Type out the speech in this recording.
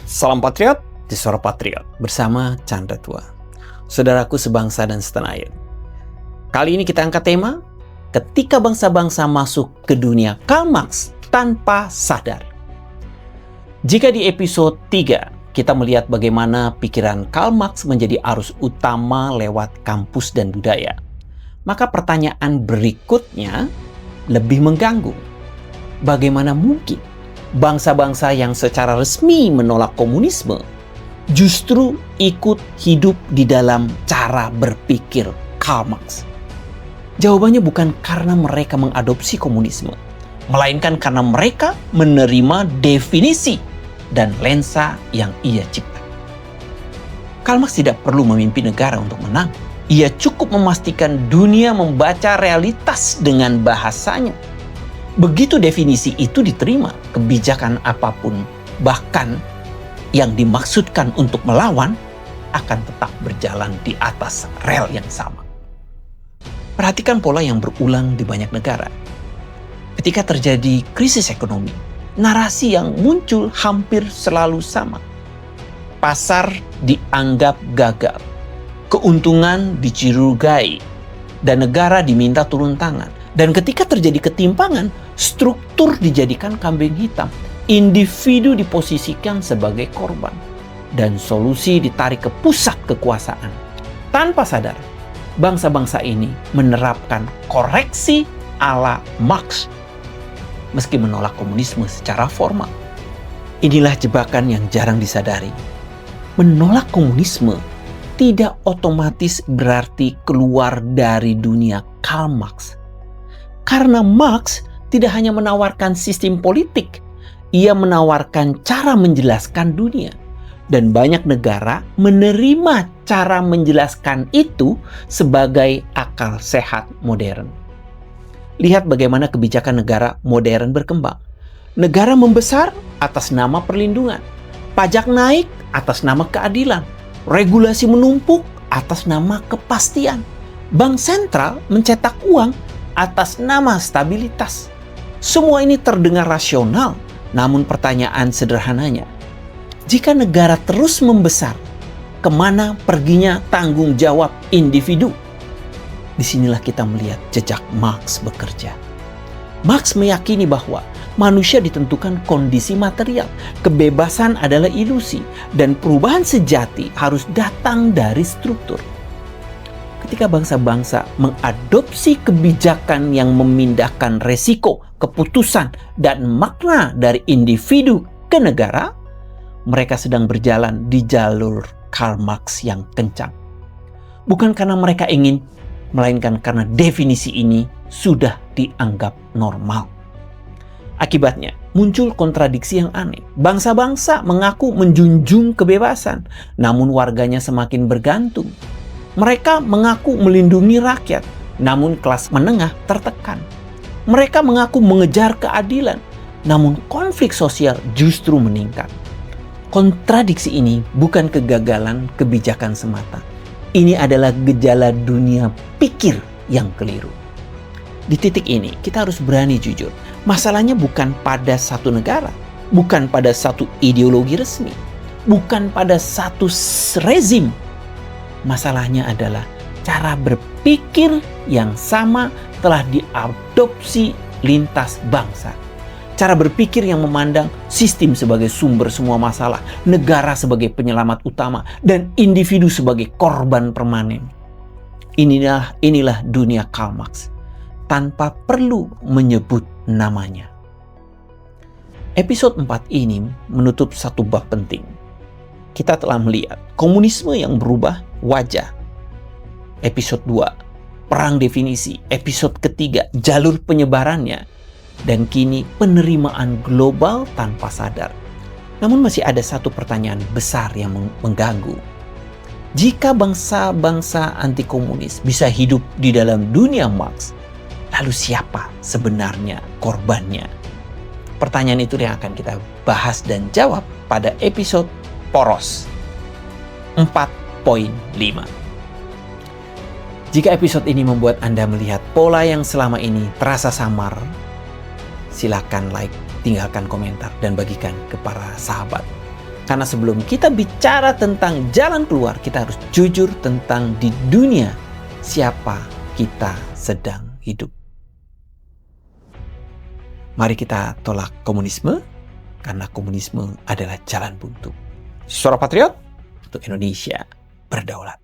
Salam Patriot di Suara Patriot bersama Chandra Tua. Saudaraku sebangsa dan setanah air. Kali ini kita angkat tema ketika bangsa-bangsa masuk ke dunia Karl Marx tanpa sadar. Jika di episode 3 kita melihat bagaimana pikiran Karl Marx menjadi arus utama lewat kampus dan budaya, maka pertanyaan berikutnya lebih mengganggu. Bagaimana mungkin bangsa-bangsa yang secara resmi menolak komunisme justru ikut hidup di dalam cara berpikir Karl Marx? Jawabannya bukan karena mereka mengadopsi komunisme, melainkan karena mereka menerima definisi dan lensa yang ia cipta. Karl Marx tidak perlu memimpin negara untuk menang. Ia cukup memastikan dunia membaca realitas dengan bahasanya. Begitu definisi itu diterima, kebijakan apapun, bahkan yang dimaksudkan untuk melawan, akan tetap berjalan di atas rel yang sama. Perhatikan pola yang berulang di banyak negara. Ketika terjadi krisis ekonomi, narasi yang muncul hampir selalu sama. Pasar dianggap gagal, keuntungan dicurigai, dan negara diminta turun tangan. Dan ketika terjadi ketimpangan, struktur dijadikan kambing hitam. Individu diposisikan sebagai korban. Dan solusi ditarik ke pusat kekuasaan. Tanpa sadar, bangsa-bangsa ini menerapkan koreksi ala Marx. Meski menolak komunisme secara formal. Inilah jebakan yang jarang disadari. Menolak komunisme tidak otomatis berarti keluar dari dunia Karl Marx. Karena Marx tidak hanya menawarkan sistem politik, ia menawarkan cara menjelaskan dunia. Dan banyak negara menerima cara menjelaskan itu sebagai akal sehat modern. Lihat bagaimana kebijakan negara modern berkembang. Negara membesar atas nama perlindungan. Pajak naik atas nama keadilan. Regulasi menumpuk atas nama kepastian. Bank sentral mencetak uang atas nama stabilitas. Semua ini terdengar rasional, namun pertanyaan sederhananya, jika negara terus membesar, kemana perginya tanggung jawab individu? Disinilah kita melihat jejak Marx bekerja. Marx meyakini bahwa manusia ditentukan kondisi material, kebebasan adalah ilusi, dan perubahan sejati harus datang dari struktur. Ketika bangsa-bangsa mengadopsi kebijakan yang memindahkan resiko, keputusan, dan makna dari individu ke negara, mereka sedang berjalan di jalur Karl Marx yang kencang. Bukan karena mereka ingin, melainkan karena definisi ini sudah dianggap normal. Akibatnya, muncul kontradiksi yang aneh. Bangsa-bangsa mengaku menjunjung kebebasan, namun warganya semakin bergantung. Mereka mengaku melindungi rakyat, namun kelas menengah tertekan. Mereka mengaku mengejar keadilan, namun konflik sosial justru meningkat. Kontradiksi ini bukan kegagalan kebijakan semata. Ini adalah gejala dunia pikir yang keliru. Di titik ini, kita harus berani jujur. Masalahnya bukan pada satu negara, bukan pada satu ideologi resmi, bukan pada satu rezim. Masalahnya adalah cara berpikir yang sama telah diadopsi lintas bangsa. Cara berpikir yang memandang sistem sebagai sumber semua masalah, negara sebagai penyelamat utama, dan individu sebagai korban permanen. Inilah dunia Karl Marx, tanpa perlu menyebut namanya. Episode 4 ini menutup satu bab penting. Kita telah melihat komunisme yang berubah wajah. Episode 2, perang definisi. Episode ketiga, jalur penyebarannya. Dan kini penerimaan global tanpa sadar. Namun masih ada satu pertanyaan besar yang mengganggu. Jika bangsa-bangsa anti komunis bisa hidup di dalam dunia Marx, lalu siapa sebenarnya korbannya? Pertanyaan itu yang akan kita bahas dan jawab pada episode Poros 4.5. Jika episode ini membuat Anda melihat pola yang selama ini terasa samar, silakan like, tinggalkan komentar, dan bagikan ke para sahabat. Karena sebelum kita bicara tentang jalan keluar, kita harus jujur tentang di dunia siapa kita sedang hidup. Mari kita tolak komunisme, karena komunisme adalah jalan buntu. Suara Patriot untuk Indonesia berdaulat.